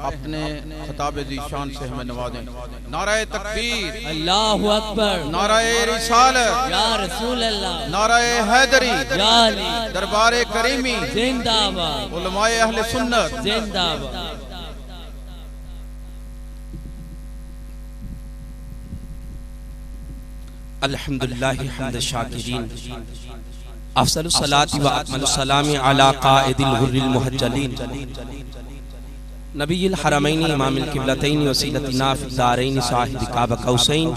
अपने खिताब ज़ीशान से हमें नवाजें। नाराए तकबीर, अल्लाहु अकबर, नाराए रिसालत, या रसूल अल्लाह, नाराए हैदरी, या अली, दरबारे करीमी, जिंदाबाद, उलमाए अहले सुन्नत जिंदाबाद। अल्हम्दुलिल्लाहि हम्द शाकिरीन, अफ़ज़लुस सलाति व अकमलुस सलामी अला क़ाइदिल हुर्रिल मुहज्जलीन, नबील हरमैन इमामिल क़िबलतैन वसीलतिना फ़िद दारैन साहिब काब कौसैन,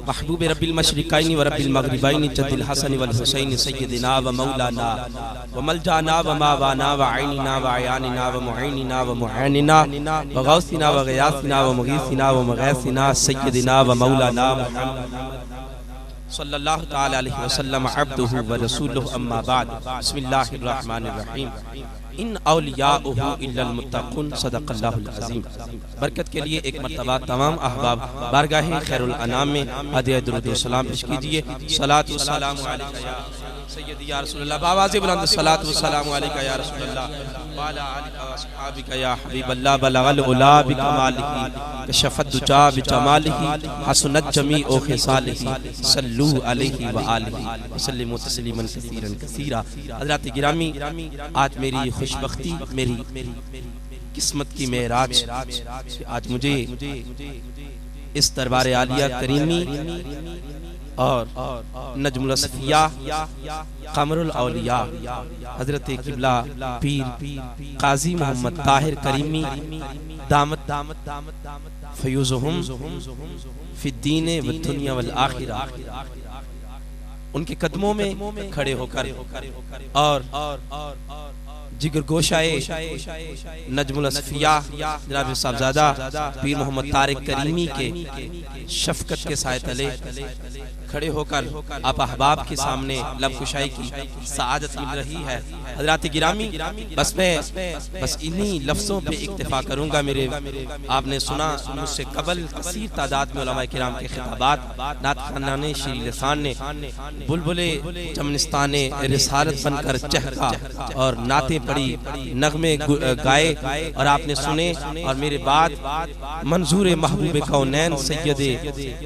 महबूब रब्बिल मशरिक़ैन व रब्बिल मग़रिबैन जद्दिल हसन वल हुसैन सय्यदिना व मौलाना व मलजाना व मावाना व ऐनिना व अयानिना व मुईनिना व मुईनिना व गौसिना व ग़ियासिना व मुगीसिना व मुग़ैसिना सय्यदिना व मौलाना मुहम्मद सल्लल्लाहु तआला अलैहि वसल्लम अब्दुहु व रसूलुहु अम्मा बाद। बिस्मिल्लाहिर रहमानिर रहीम। इन औलियाउहु इल्लल मुत्तक़ून, सदक़ल्लाहुल अज़ीम। बरकत के लिए एक मर्तबा तमाम अहबाब बारगाह खैरुल अनाम में हदिया दुरूद व सलाम पेश कीजिए। सलातु व सलामु अलैका या सय्यदी या रसूलल्लाह, बावाज़े बुलंद सलातु व सलामु अलैका या रसूलल्लाह व अला आलिका व अस्हाबिका या हबीबल्लाह, बलगल उला बिकमालिही कशफत दुजा बिजमालिही हसनत जमीउ खिसालिही, सल्लू अलैहि व आलिहि व सल्लिमू तस्लीमन कसीरन कसीरा। हज़रात गिरामी, आज मेरी खुशबख्ती, मेरी किस्मत की मेराज, आज मुझे इस दरबार आलिया करीमी और नजमुल असफिया कमरुल औलिया हजरत किबला पीर काजी मोहम्मद ताहिर करीमी दामत फयूज़ुहुम फिद्दीन व दुनिया वल आखिरा, उनके कदमों में खड़े होकर और जिगर गोशाए नजमुल असफिया जनाब साहबजादा पीर मोहम्मद तारिक करीमी के शफकत के साए तले खड़े होकर आप अहबाब के सामने लबकुशाई की सआदत मिल रही है। हज़रात गिरामी, बस इन्हीं लफ्ज़ों पे इक्तिफा करूंगा। मेरे आपने सुना मुझसे कबल कसीर तादाद में उलमाए किराम के खिताबात, नात ख़ानाने शीर लिसान ने बुलबुले चमनिस्ताने रिसालत बनकर चहका और नाते पड़ी, नगमे गाए और आपने सुने। और मेरे बाद मंजूर महबूब कौनैन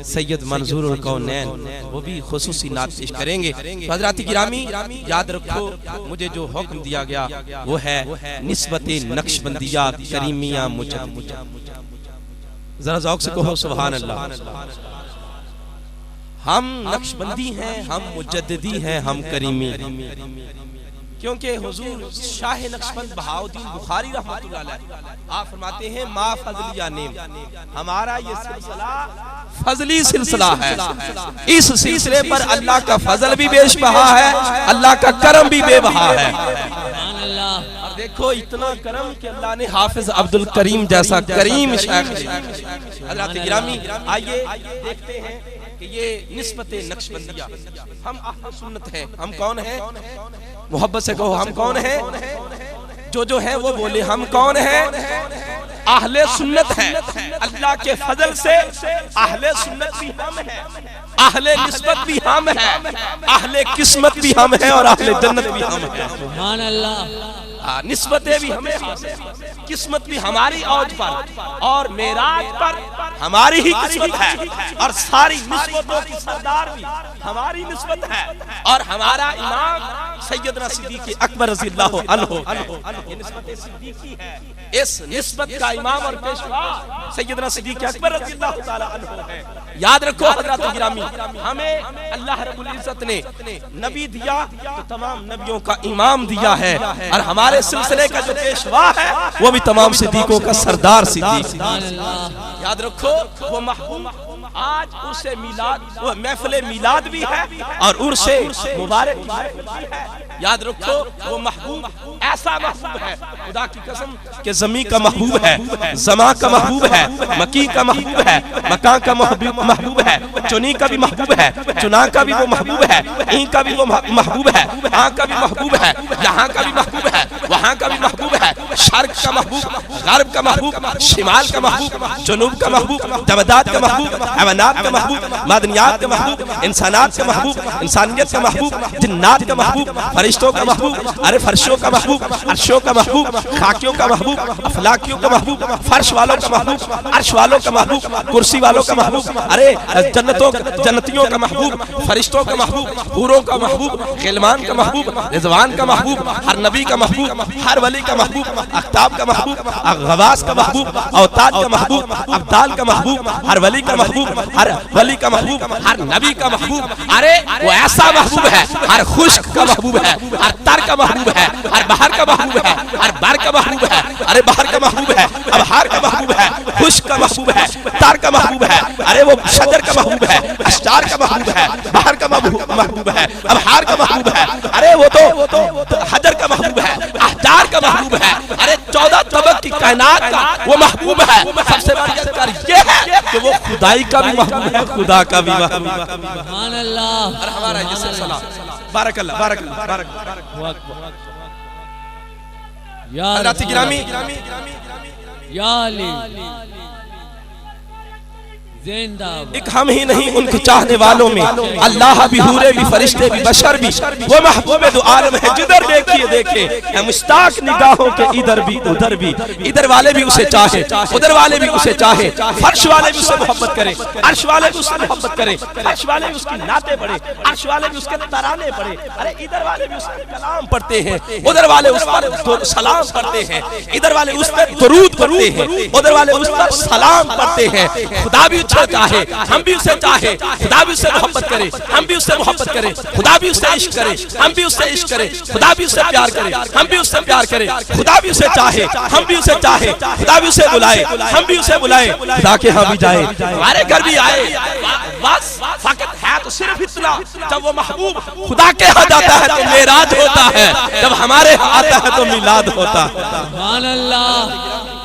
सैयद मंजूर कौनैन वो भी खुसूसी नात पेश करेंगे। तो हज़रात गिरामी, याद रखो मुझे जो हुक्म दिया गया वो है निस्बते नक्शबंदिया करीमिया मुजद्दिद। जरा ज़ौक़ से कहो सुभान अल्लाह। हम नक्शबंदी हैं, हम मुजद्दिदी हैं, हम करीमी, क्योंकि हुजूर शाह नक्शबंद बहाउद्दीन बुखारी रहमतुल्लाह अलैह आप फरमाते हैं मा फज़लिया नेम, हमारा ये सिलसिला फजली सिलसिला है। इस सिलसिले पर अल्लाह का फजल भी बेशबहा है, अल्लाह का करम भी बेबहा है। और देखो इतना करम कि अल्लाह ने हाफिज अब्दुल करीम जैसा करीम शेख। हज़रात गिरामी, आइए देखते हैं कि ये निस्बत नक्शबंदिया, हम अहले सुन्नत हैं। हम कौन हैं? मोहब्बत से कहो, हम कौन हैं? जो है वो बोले, हम कौन हैं? अहले सुन्नत हैं। अल्लाह के फजल से अहले सुन्नत भी हम हैं, अहले निस्बत भी हम हैं, अहले किस्मत भी हम हैं और अहले जन्नत भी हम हैं। सुभान अल्लाह। निस्बतें भी हमें, किस्मत भी हमारी औज पर और मेराज पर हमारी ही किस्मत है, और सारी निस्बतों की सरदार भी हमारी निस्बत है। और हमारा इमाम सैयदना सिद्दीक़ अकबर रज़ियल्लाहु अन्हु, ये निस्बत सिद्दीक़ी है। इस निस्बत का इमाम और पेशवा सैयदना सिद्दीक़ अकबर रज़ियल्लाहु ताला अन्हु है। याद रखो हज़रात गिरामी, हमें अल्लाह रब्बुल इज़्ज़त ने नबी दिया तो तमाम नबियों का इमाम दिया है, और हमारे सिलसिले का जो पेशवा है वो भी तमाम सिद्दीकों का सरदार सिद्दीक़। याद रखो वो महबूब, आज उर्से मिलाद, वो महफिले मिलाद भी है और उर्से मुबारक भी है। याद रखो वो महबूब ऐसा महबूब है, खुदा की कसम कि ज़मी का महबूब है, ज़मा का महबूब है, मकी का महबूब है, मकां का महबूब है, चुनी का भी महबूब है, चुना का भी वो महबूब है, ई का भी वो महबूब है, आ का भी महबूब है, यहाँ का भी महबूब है, वहाँ का भी महबूब है, शर्क का महबूब, गर्ब का महबूब, शिमाल का महबूब, जुनूब का महबूब, जबदात का महबूब, हैवानात का महबूब, मादनियात का महबूब, इंसानात का महबूब, इंसानियत का महबूब, जिन्नात का महबूब, फरिश्तों का महबूब, अरे फर्शों का महबूब, अर्शों का महबूब, खाकियों का महबूब, अफलाकियों का महबूब, फर्श वालों का महबूब, अर्श वालों का महबूब, कुर्सी वालों का महबूब, अरे जन्नतियों का महबूब, फरिश्तों का महबूब, हूरों का महबूब, गिलमान का महबूब, रिजवान का महबूब, हर नबी का महबूब, हर वली का महबूब, अख्ताब का महबूब, गवास का महबूब, औताद का महबूब, अब्दाल का महबूब, हर वली का महबूब, हर वली का महबूब, हर नबी का महबूब। अरे वो ऐसा महबूब है, हर खुश्क का महबूब है, हर तर का महबूब है, हर बाहर का महबूब है, हर बार का महबूब है, अरे बाहर का महबूब है, अब हार का महबूब है, खुश्क का महबूब है, तार का महबूब है, अरे वो शजर का महबूब है, अश्तार का महबूब है, बाहर का महबूब है, अब हार का महबूब है, अरे वो तो हजर का महबूब है, अहजार का महबूब है, अरे 14 तबक की कायनात का वो महबूब है। सबसे बड़ी बात ये है कि वो खुदाई का भी महबूब है, खुदा का भी महबूब है। सुभान अल्लाह। और हमारा ये सिलसिला बारकल्लाह बारकल्लाह बारकल्लाह। या हज़रात गिरामी, या अली जिंदाबाद। एक हम ही नहीं उनके चाहने वालों में अल्लाह भी, हूरे भी, फरिश्ते भी, बशर भी, वो महबूब दो आलम है। जिधर देखिए देखे मुश्ताक निगाहों के, इधर भी उधर भी, इधर वाले भी उसे चाहे, उधर वाले भी उसे चाहे, फर्श वाले भी उसे मोहब्बत करे, अर्श वाले भी उससे मोहब्बत करे, फर्श वाले भी उसकी नाते पढ़े, अर्श वाले भी उसके तराने पढ़े, अरे इधर वाले भी उसके कलाम पढ़ते हैं, उधर वाले उस पर सलाम पढ़ते हैं, इधर वाले उस पर दुरूद पढ़ते हैं, उधर वाले उस पर सलाम पढ़ते हैं। खुदा भी चाहे, हम भी उसे चाहे, खुदा भी उससे मोहब्बत करे, हम भी उससे मोहब्बत करें, खुदा भी उससे इश्क करे, हम भी उससे इश्क करें, खुदा भी उससे प्यार करे, हम भी उससे प्यार करें, खुदा भी उसे चाहे, हम भी उसे चाहे, खुदा भी उसे बुलाए, हम भी उसे बुलाए, खुदा के यहाँ भी जाए, हमारे घर भी आए। बस फकत है तो सिर्फ इतना, जब वो महबूब खुदा के यहाँ जाता है तो मेराज होता है, जब हमारे यहाँ आता है तो मिलाद होता है। सुभान अल्लाह।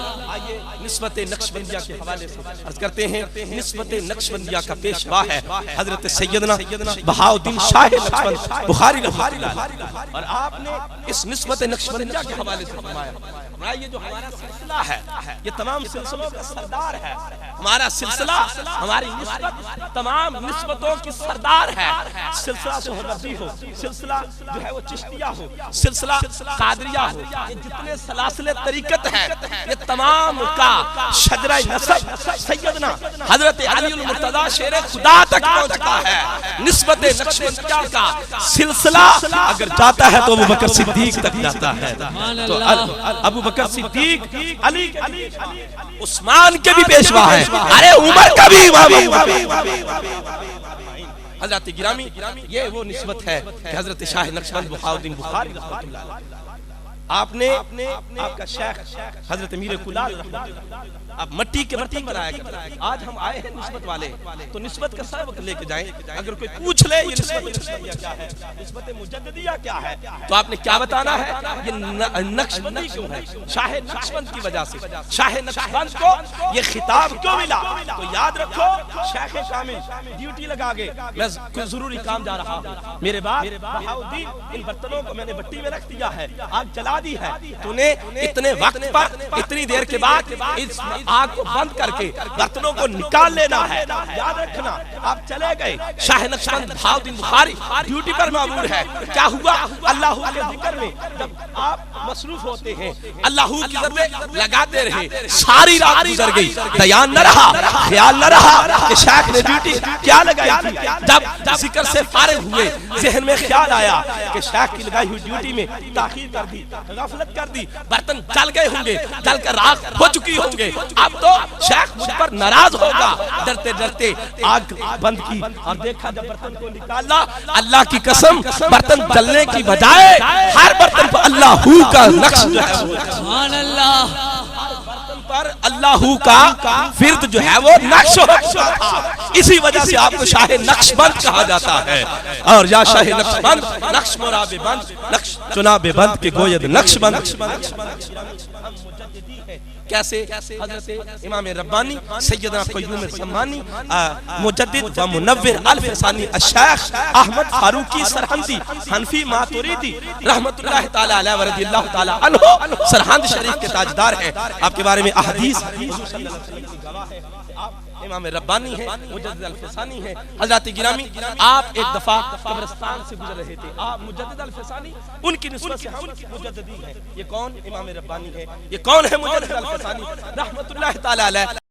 निस्बत नक्शबंदिया के हवाले से अर्ज करते हैं, निस्बत नक्शबंदिया का पेशवा है हजरत सैयदना बहाउद्दीन शाह नक्शबंद बुखारी। और आपने इस निस्बत नक्शबंदिया के हवाले से फरमाया, ये जो हमारा सिलसिला है, ये तमाम सिलसिलों का सरदार है। हमारा सिलसिला, हमारी निस्बत तमाम निस्बतों की सरदार है। सिलसिला सोहबती हो, सिलसिला जो है वो चिश्तिया हो, सिलसिला कादरिया हो, ये जितने सलासिले तरीकत हैं, ये तमाम का शजरा नसब सैयदना हजरत अली उल मुर्तजा शेर खुदा तक पहुंचता है। निस्बत नक्शबंदिया का सिलसिला अगर जाता है तो अबू बकर सिद्दीक तक जाता है। तो अबू बकर सिद्दीक, अली, उस्मान के भी पेशवा है, अरे उमर का भी इमाम। हजरत गिरामी, ये वो निस्बत है कि हजरत शाह नक्शबंद बहाउद्दीन बुखारी आपने आपका शेख हजरत मीर कुलाल आप मट्टी के बर्तन बनाया करते। आज हम आए हैं निस्बत वाले, तो निस्बत का सबक लेके जाएं। अगर कोई पूछ ले ये निस्बत क्या है, निस्बत मुजद्दिदिया क्या है, तो आपने क्या बताना है, ये नक्शबंदी क्यों है, शाह नक्शबंद की वजह से। शाह नक्शबंद को ये खिताब क्यों मिला, तो याद रखो शेख कामिल ड्यूटी लगा के, मैं कोई जरूरी काम जा रहा हूँ, मेरे बाद बहाउद्दीन इन बर्तनों को मैंने भट्टी में रख दिया है, आग जला दी है, तूने इतने वक्त पर इतनी देर के बाद इस आग को बंद करके बर्तनों को निकाल लेना है। याद रखना, आप चले गए, शाह नक्शबंद बहाउद्दीन बुखारी ड्यूटी पर मामूर है। क्या हुआ, अल्लाह के जिक्र में जब आप मसरूफ होते हैं, अल्लाह की जिक्र लगाते रहे, सारी रात गुजर गई, ध्यान न रहा, ख्याल न रहा कि शेख ने ड्यूटी क्या लगाई थी। जब जिक्र से फारिग हुए, जहन में ख्याल आया कि शेख की लगाई हुई ड्यूटी में ताखीर कर दी, गफलत कर दी, बर्तन जल गए होंगे, जल कर राख हो चुकी होंगे, अब तो शेख मुझ पर नाराज होगा। डरते डरते आग बंद की और देखा, जब बर्तन को निकाला, अल्लाह की कसम बर्तन जलने की बजाय हर बर्तन पर अल्लाहू का नक्श जो है, सुभान अल्लाह, पर अल्लाहू का फिर्द जो है वो नक्श हो चुका था। इसी वजह से आपको शाह नक्शबंद कहा जाता है। और या शाह नक्शबंद, नक्श मोराबे बंद, नक्श चुनाबे बंद के गोयद नक्शबंद। कैसे? हजरत इमाम रब्बानी सैयदना क़य्यूम सम्मानी मुजद्दिद व मुनव्विर अल फसानी शेख अहमद फारूकी सरहंदी हनफी मातुरीदी रहमतुल्लाह ताला अलैहि व रदियल्लाहु ताला अन्हु सरहंद शरीफ के ताजदार हैं। आपके बारे में अहदीस इमाम रब्बानी है, मुजद्दिद अल-फसानी है। हज़रात गिरामी, आप एक दफा कब्रिस्तान से गुजर रहे थे, आप मुजद्दिद अल-फसानी, उनकी निस्बत से हम मुजद्दिदी हैं। ये कौन? इमाम रब्बानी है। ये कौन है? मुजद्दिद अल-फसानी रहमतुल्लाह ताला अलैह।